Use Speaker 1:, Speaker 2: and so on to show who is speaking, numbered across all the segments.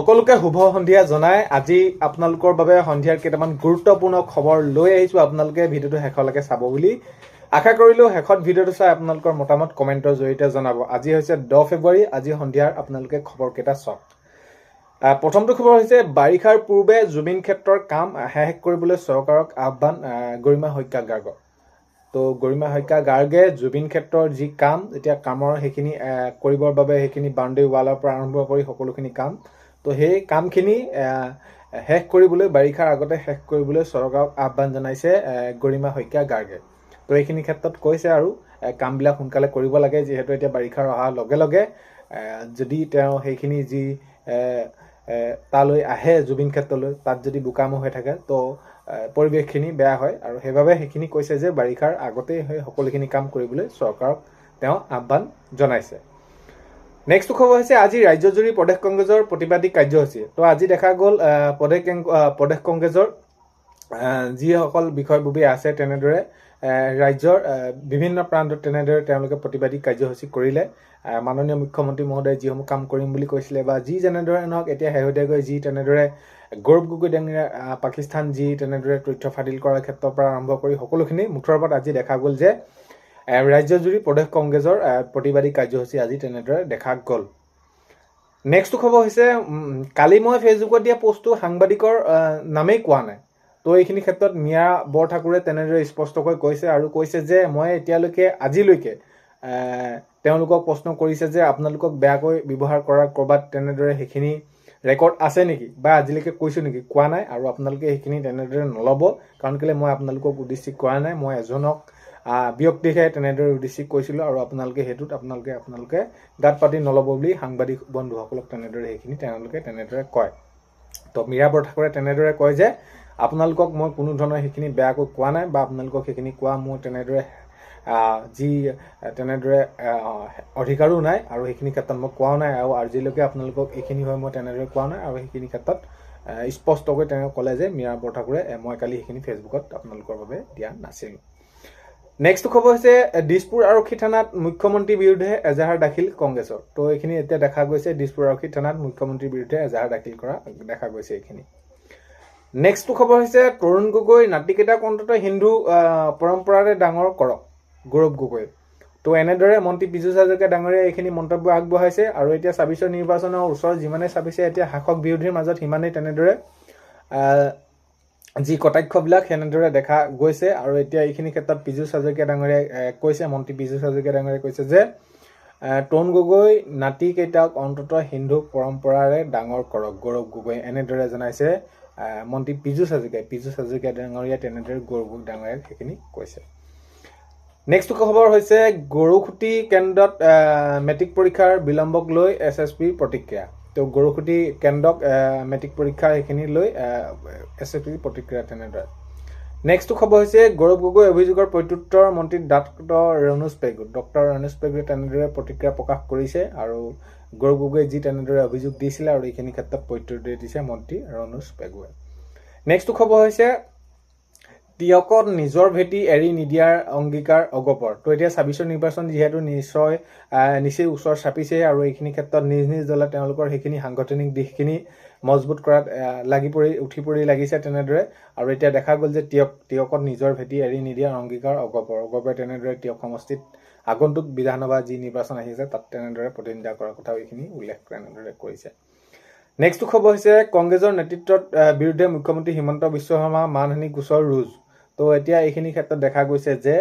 Speaker 1: সকলোকে শুভ সন্ধিয়া জনাই আজি আপোনালোকৰ বাবে সন্ধিয়াৰ কেইটামান গুৰুত্বপূৰ্ণ খবৰ লৈ আহিছো আপোনালোকে ভিডিওটো শেষলৈকে চাব বুলি আশা কৰিলো শেষত ভিডিওটো চাই আপোনালোকৰ মতামত কমেন্টৰ জৰিয়তে জনাব আজি হৈছে 10 ফেব্ৰুৱাৰী আজি সন্ধিয়াৰ আপোনালোকে খবৰ কেইটা চাওক প্ৰথমটো খবৰ হৈছে বাৰিষাৰ পূৰ্বে জুবিন ক্ষেত্ৰৰ কাম শেষ কৰিবলৈ চৰকাৰক আহ্বান গৰিমা হত্যা গাৰ্গ তো গৰিমা হত্যা গাৰ্গে জুবিন ক্ষেত্ৰৰ যি কাম এতিয়া কামৰ হেখিনি কৰিবৰ বাবে হেখিনি বাউণ্ডাৰী ৱালৰ পৰা আৰম্ভ কৰি সকলোখিনি কাম তো সেই কামখিনি শেষ কৰিবলৈ বাৰিষাৰ আগতে শেষ কৰিবলৈ চৰকাৰক আহ্বান জনাইছে গৰিমা হত্যা গাৰ্গে তো এইখিনি ক্ষেত্ৰত কৈছে আৰু কামবিলাক সোনকালে কৰিব লাগে যেহেতু এতিয়া বাৰিষাৰ অহাৰ লগে লগে যদি তেওঁ সেইখিনি যি তালৈ আহে জুবিন ক্ষেত্ৰলৈ তাত যদি বুকাম হৈ থাকে তো পৰিৱেশখিনি বেয়া হয় আৰু সেইভাবে সেইখিনি কৈছে যে বাৰিষাৰ আগতে সকলোখিনি কাম কৰিবলৈ চৰকাৰক তেওঁ আহ্বান জনাইছে নেক্সট খবৰ হৈছে আজি ৰাজ্যজুৰি প্ৰদেশ কংগ্ৰেছৰ প্ৰতিবাদী কাৰ্যসূচী তো আজি দেখা গ'ল প্ৰদেশ কংগ্ৰেছৰ যিসকল বিষয়ববী আছে তেনেদৰে ৰাজ্যৰ বিভিন্ন প্ৰান্তত তেনেদৰে তেওঁলোকে প্ৰতিবাদী কাৰ্যসূচী কৰিলে মাননীয় মুখ্যমন্ত্ৰী মহোদয় যিসমূহ কাম কৰিম বুলি কৈছিলে বা যি যেনেদৰে নহওক এতিয়া শেহতীয়াকৈ যি তেনেদৰে গৌৰৱ গগৈ ডাঙৰীয়া পাকিস্তান যি তেনেদৰে তথ্য ফাদিল কৰাৰ ক্ষেত্ৰৰ পৰা আৰম্ভ কৰি সকলোখিনি মুঠৰ ওপৰত আজি দেখা গ'ল যে ৰাজ্যজুৰি প্ৰদেশ কংগ্ৰেছৰ প্ৰতিবাদী কাৰ্যসূচী আজি তেনেদৰে দেখা গ'ল নেক্সট খবৰ হৈছে কালি মই ফেচবুকত দিয়া পোষ্টটো সাংবাদিকৰ নামেই কোৱা নাই তো এইখিনি ক্ষেত্ৰত মিয়া বৰঠাকুৰে তেনেদৰে স্পষ্টকৈ কৈছে আৰু কৈছে যে মই এতিয়ালৈকে আজিলৈকে তেওঁলোকক প্ৰশ্ন কৰিছে যে আপোনালোকক বেয়াকৈ ব্যৱহাৰ কৰাৰ কৰবাত তেনেদৰে সেইখিনি ৰেকৰ্ড আছে নেকি বা আজিলৈকে কৈছো নেকি কোৱা নাই আৰু আপোনালোকে সেইখিনি তেনেদৰে নলব কাৰণ কেলে মই আপোনালোকক উদ্দেশ্য কৰা নাই মই এজনক ব্যক্তিহে তেনেদৰে উদ্দেশ্য কৈছিলো আৰু আপোনালোকে হেতুত আপোনালোকে গাত পাতি নলব বুলি সাংবাদিক বন্ধুসকলক তেনেদৰে সেইখিনি তেওঁলোকে তেনেদৰে কয় তো মিয়া বৰঠাকুৰে তেনেদৰে কয় যে আপোনালোকক মই কোনো ধৰণৰ সেইখিনি বেয়াকৈ কোৱা নাই বা আপোনালোকক সেইখিনি কোৱা মোৰ তেনেদৰে যি তেনেদৰে অধিকাৰো নাই আৰু সেইখিনি ক্ষেত্ৰত মই কোৱা নাই আৰু আজিলৈকে আপোনালোকক এইখিনি হয় মই তেনেদৰে কোৱা নাই আৰু সেইখিনি ক্ষেত্ৰত স্পষ্টকৈ তেওঁ ক'লে যে মিয়া বৰঠাকুৰে মই কালি সেইখিনি ফেচবুকত আপোনালোকৰ বাবে দিয়া নাছিল নেক্সট খবৰ হৈছে দিছপুৰ আৰক্ষী থানাত মুখ্যমন্ত্ৰীৰ বিৰুদ্ধে এজাহাৰ দাখিল কংগ্ৰেছৰ তো এইখিনি এতিয়া দেখা গৈছে দিছপুৰ আৰক্ষী থানাত মুখ্যমন্ত্ৰীৰ বিৰুদ্ধে এজাহাৰ দাখিল কৰা দেখা গৈছে এইখিনি নেক্সট খবৰ হৈছে তৰুণ গগৈ নাতিকেইটাক অন্তত হিন্দু পৰম্পৰাৰে ডাঙৰ কৰক গৌৰৱ গগৈ তো এনেদৰে মন্ত্ৰী পীযুষ হাজৰিকা ডাঙৰীয়া এইখিনি মন্তব্য আগবঢ়াইছে আৰু এতিয়া ২৬ নিৰ্বাচনৰ ওচৰত যিমানে চাবিছে এতিয়া শাসক বিৰোধীৰ মাজত সিমানেই তেনেদৰে যি কটাক্ষবিলাক সেনেদৰে দেখা গৈছে আৰু এতিয়া এইখিনি ক্ষেত্ৰত পীযুষ হাজৰিকা ডাঙৰীয়াই কৈছে মন্ত্ৰী পীযুষ হাজৰিকা ডাঙৰীয়াই কৈছে যে তৰুণ গগৈ নাতিকেইটাক অন্তত হিন্দু পৰম্পৰাৰে ডাঙৰ কৰক গৌৰৱ গগৈ এনেদৰে জনাইছে মন্ত্ৰী পীযুষ হাজৰিকা ডাঙৰীয়াই তেনেদৰে গৌৰৱ ডাঙৰীয়াক সেইখিনি কৈছে নেক্সট খবৰ হৈছে গৰুখুটি কেন্দ্ৰত মেট্ৰিক পৰীক্ষাৰ বিলম্বক লৈ এছএছপিৰ প্ৰতিক্ৰিয়া তো গৰুখুটি কেন্দ্ৰক মেট্ৰিক পৰীক্ষাৰ সেইখিনি লৈ এছএছপিৰ প্ৰতিক্ৰিয়া তেনেদৰে নেক্সট খবৰ হৈছে গৌৰৱ গগৈ অভিযোগৰ প্ৰত্যুত্তৰ মন্ত্ৰী ডক্টৰ ৰণোজ পেগুৱে তেনেদৰে প্ৰতিক্ৰিয়া প্ৰকাশ কৰিছে আৰু গৌৰৱ গগৈ যি তেনেদৰে অভিযোগ দিছিলে আৰু এইখিনি ক্ষেত্ৰত প্ৰত্যুত্তৰ দিছে মন্ত্ৰী ৰণোজ পেগুৱে নেক্সট খবৰ হৈছে তিয়কত নিজৰ ভেটি এৰি নিদিয়াৰ অংগীকাৰ অগপৰ তো এতিয়া ২৬ নিৰ্বাচন যিহেতু নিচেই ওচৰ চাপিছে আৰু এইখিনি ক্ষেত্ৰত নিজ নিজ দলে তেওঁলোকৰ সেইখিনি সাংগঠনিক দিশখিনি মজবুত কৰাত উঠি পৰি লাগিছে তেনেদৰে আৰু এতিয়া দেখা গ'ল যে তিয়কত নিজৰ ভেটি এৰি নিদিয়াৰ অংগীকাৰ অগপৰ তেনেদৰে তিয়ক সমষ্টিত আগন্তুক বিধানসভা যি নিৰ্বাচন আহিছে তাত তেনেদৰে প্ৰতিনিধিত্ব কৰাৰ কথাও এইখিনি উল্লেখ তেনেদৰে কৰিছে নেক্সট খবৰ হৈছে কংগ্ৰেছৰ নেতৃত্বত বিৰুদ্ধে মুখ্যমন্ত্ৰী হিমন্ত বিশ্ব শৰ্মা মানহানি গোচৰ ৰুজ তো এতিয়া এইখিনি ক্ষেত্ৰত দেখা গৈছে যে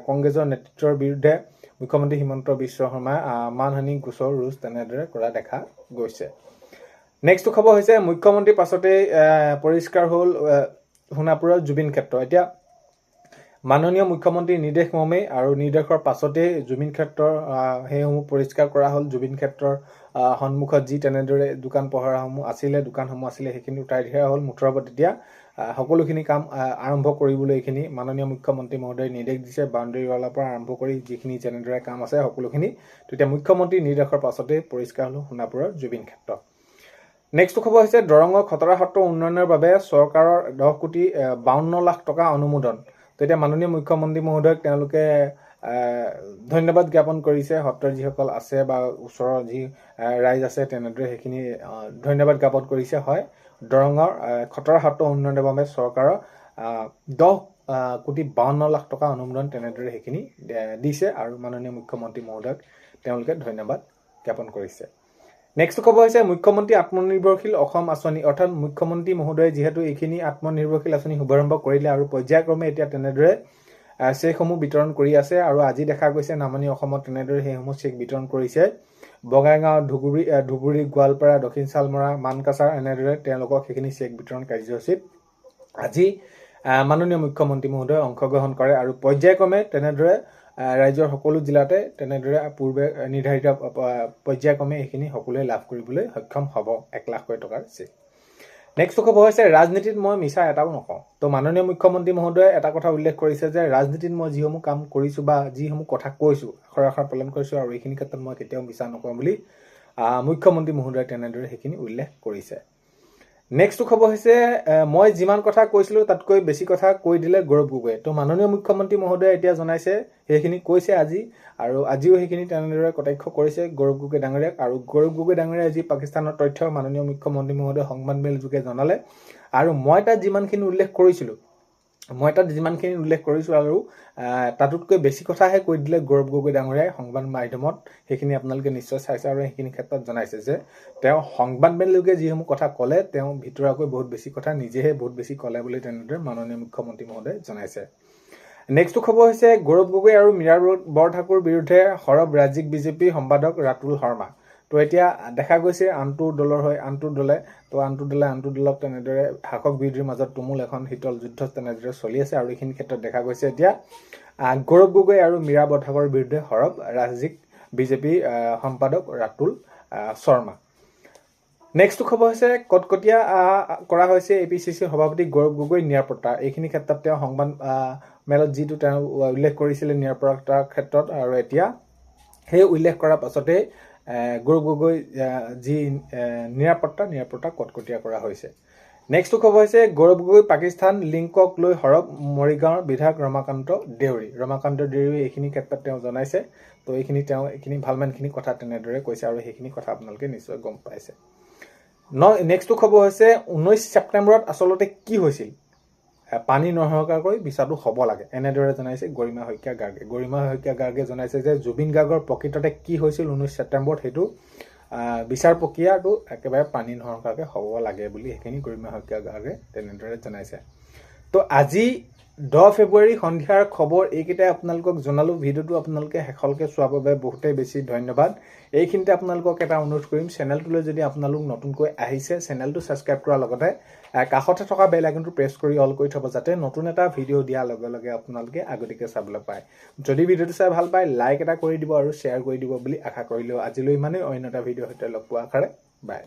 Speaker 1: কংগ্ৰেছৰ নেতৃত্বৰ বিৰুদ্ধে মুখ্যমন্ত্ৰী হিমন্ত বিশ্ব শৰ্মা মানহানি গোচৰ ৰুজ তেনেদৰে কৰা দেখা গৈছে নেক্সট খবৰ হৈছে মুখ্যমন্ত্ৰীৰ পাছতেই পৰিষ্কাৰ হ'ল সোণাপুৰৰ জুবিন ক্ষেত্ৰ এতিয়া মাননীয় মুখ্যমন্ত্ৰীৰ নিৰ্দেশ মৰ্মে আৰু নিৰ্দেশৰ পাছতেই জুবিন ক্ষেত্ৰৰ সেইসমূহ পৰিষ্কাৰ কৰা হ'ল জুবিন ক্ষেত্ৰৰ সন্মুখত যি তেনেদৰে দোকানসমূহ আছিলে সেইখিনি উঠাই দিয়া হ'ল মুঠৰ ওপৰত এতিয়া সকলোখিনি কাম আৰম্ভ কৰিবলৈ এইখিনি মাননীয় মুখ্যমন্ত্ৰী মহোদয়ে নিৰ্দেশ দিছে বাউণ্ডাৰী ৱালৰ পৰা আৰম্ভ কৰি যিখিনি যেনেদৰে কাম আছে সকলোখিনি তেতিয়া মুখ্যমন্ত্ৰীৰ নিৰ্দেশৰ পাছতে পৰিষ্কাৰ হ'ল সোণাপুৰৰ জুবিন ক্ষেত্ৰ নেক্সট খবৰ হৈছে দৰঙৰ খতৰা সত্ৰ উন্নয়নৰ বাবে চৰকাৰৰ 10 কোটি 52 লাখ টকা অনুমোদন তো এতিয়া মাননীয় মুখ্যমন্ত্ৰী মহোদয়ক তেওঁলোকে ধন্যবাদ জ্ঞাপন কৰিছে সত্ৰৰ যিসকল আছে বা ওচৰৰ যি ৰাইজ আছে তেনেদৰে সেইখিনি ধন্যবাদ জ্ঞাপন কৰিছে হয় দৰঙৰ খটৰা সত্ৰ উন্নয়নৰ বাবে চৰকাৰৰ 10,52,00,000 টকা অনুমোদন তেনেদৰে সেইখিনি দিছে আৰু মাননীয় মুখ্যমন্ত্ৰী মহোদয়ক তেওঁলোকে ধন্যবাদ জ্ঞাপন কৰিছে নেক্সট খবৰ হৈছে মুখ্যমন্ত্ৰী আত্মনিৰ্ভৰশীল অসম আঁচনি অৰ্থাৎ মুখ্যমন্ত্ৰী মহোদয়ে যিহেতু এইখিনি আত্মনিৰ্ভৰশীল আঁচনি শুভাৰম্ভ কৰিলে আৰু পৰ্যায়ক্ৰমে এতিয়া তেনেদৰে চেকসমূহ বিতৰণ কৰি আছে আৰু আজি দেখা গৈছে নামনি অসমত তেনেদৰে সেইসমূহ চেক বিতৰণ কৰিছে বঙাইগাঁও ধুবুৰী গোৱালপাৰা দক্ষিণ শালমৰা মানকাছাৰ এনেদৰে তেওঁলোকক সেইখিনি চেক বিতৰণ কাৰ্যসূচীত আজি মাননীয় মুখ্যমন্ত্ৰী মহোদয়ে অংশগ্ৰহণ কৰে আৰু পৰ্যায়ক্ৰমে তেনেদৰে ৰাজ্যৰ সকলো জিলাতে তেনেদৰে পূৰ্বে নিৰ্ধাৰিত পৰ্যায়ক্ৰমে এইখিনি সকলোৱে লাভ কৰিবলৈ সক্ষম হ'ব 1 লাখ টকাৰ চেক নেক্সট খবৰ হৈছে ৰাজনীতিত মই মিছা এটাও নকওঁ তো মাননীয় মুখ্যমন্ত্ৰী মহোদয়ে এটা কথা উল্লেখ কৰিছে যে ৰাজনীতিত মই যিসমূহ কাম কৰিছো বা যিসমূহ কথা কৈছো আখৰ পালন কৰিছো আৰু এইখিনি ক্ষেত্ৰত মই কেতিয়াও মিছা নকওঁ বুলি মুখ্যমন্ত্ৰী মহোদয়ে তেনেদৰে সেইখিনি উল্লেখ কৰিছে নেক্সট খবৰ হৈছে মই যিমান কথা কৈছিলো তাতকৈ বেছি কথা কৈ দিলে গৌৰৱ গগৈয়ে তো মাননীয় মুখ্যমন্ত্ৰী মহোদয়ে এতিয়া জনাইছে সেইখিনি কৈছে আজি আৰু আজিও সেইখিনি তেনেদৰে কটাক্ষ কৰিছে গৌৰৱ গগৈ ডাঙৰীয়াক আৰু গৌৰৱ গগৈ ডাঙৰীয়াই আজি পাকিস্তানৰ তথ্য মাননীয় মুখ্যমন্ত্ৰী মহোদয়ে সংবাদমেল যোগে জনালে আৰু মই তাত যিমানখিনি উল্লেখ কৰিছিলো আৰু তাতোতকৈ বেছি কথাহে কৈ দিলে গৌৰৱ গগৈ ডাঙৰীয়াই সংবাদ মাধ্যমত সেইখিনি আপোনালোকে নিশ্চয় চাইছে আৰু সেইখিনি ক্ষেত্ৰত জনাইছে যে তেওঁ সংবাদমেল যোগে যিসমূহ কথা ক'লে তেওঁ ভিতৰুৱাকৈ বহুত বেছি কথা নিজেহে বহুত বেছি ক'লে বুলি তেনেদৰে মাননীয় মুখ্যমন্ত্ৰী মহোদয়ে জনাইছে নেক্সট খবৰ হৈছে গৌৰৱ গগৈ আৰু মীৰা বৰঠাকুৰ বিৰুদ্ধে সৰব ৰাজ্যিক বিজেপি সম্পাদক ৰাতুল শৰ্মা তো এতিয়া দেখা গৈছে আনটো দলৰ হৈ আনটো দলে আনটো দলক তেনেদৰে শাসক বিৰোধীৰ মাজত তুমুল এখন শীতল যুদ্ধ তেনেদৰে চলি আছে আৰু এইখিনি ক্ষেত্ৰত দেখা গৈছে এতিয়া গৌৰৱ গগৈ আৰু মীৰা বৰঠাকুৰৰ বিৰুদ্ধে সৰব ৰাজ্যিক বিজেপি সম্পাদক ৰাতুল শৰ্মা নেক্সট খবৰ হৈছে কটকটীয়া কৰা হৈছে এপিচিচি সভাপতি গৌৰৱ গগৈ নিৰাপত্তা এইখিনি ক্ষেত্ৰত তেওঁ সংবাদ মেলত যিটো তেওঁ উল্লেখ কৰিছিলে নিৰাপত্তাৰ ক্ষেত্ৰত আৰু এতিয়া সেই উল্লেখ কৰাৰ পাছতে গৌৰৱ গগৈ যি নিৰাপত্তা কটকটীয়া কৰা হৈছে নেক্সট খবৰ হৈছে গৌৰৱ গগৈ পাকিস্তান লিংকক লৈ হৰব মৰিগাঁৱৰ বিধায়ক ৰমাকান্ত দেউৰী এইখিনি ক্ষেত্ৰত তেওঁ জনাইছে তো এইখিনি ভালমানখিনি কথা তেনেদৰে কৈছে আৰু সেইখিনি কথা আপোনালোকে নিশ্চয় গম পাইছে নেক্সট খবৰ হৈছে 19 ছেপ্টেম্বৰত আচলতে কি হৈছিল পানী নহৰকাকৈ বিচাৰটো হ'ব লাগে এনেদৰে জনাইছে গৰিমা শইকীয়া গাৰ্গে জনাইছে যে জুবিন গাৰ্গৰ প্ৰকৃততে কি হৈছিল 19 ছেপ্টেম্বৰত সেইটো বিচাৰ প্ৰক্ৰিয়াটো একেবাৰে পানী নহৰকাকৈ হ'ব লাগে বুলি সেইখিনি গৰিমা শইকীয়া গাৰ্গে তেনেদৰে জনাইছে তো আজি 10 ফেব্ৰুৱাৰী সন্ধিয়াৰ খবৰ এইকেইটাই আপোনালোকক জনালো ভিডিঅ'টো আপোনালোকে শেষলৈকে চোৱাৰ বাবে বহুতেই বেছি ধন্যবাদ এইখিনিতে আপোনালোকক এটা অনুৰোধ কৰিম চেনেলটোলৈ যদি আপোনালোক নতুনকৈ আহিছে চেনেলটো সাবস্ক্ৰাইব কৰাৰ লগতে কাষতে থকা বেল আইকনটো প্ৰেছ কৰি অল কৰি থব যাতে নতুন এটা ভিডিঅ' দিয়াৰ লগে লগে আপোনালোকে আগতীয়াকৈ চাবলৈ পায় যদি ভিডিঅ'টো চাই ভাল পায় লাইক এটা কৰি দিব আৰু শ্বেয়াৰ কৰি দিব বুলি আশা কৰিলো আজিলৈ ইমানেই অন্য এটা ভিডিঅ'ৰ সৈতে লগ পোৱাৰ আশাৰে বাই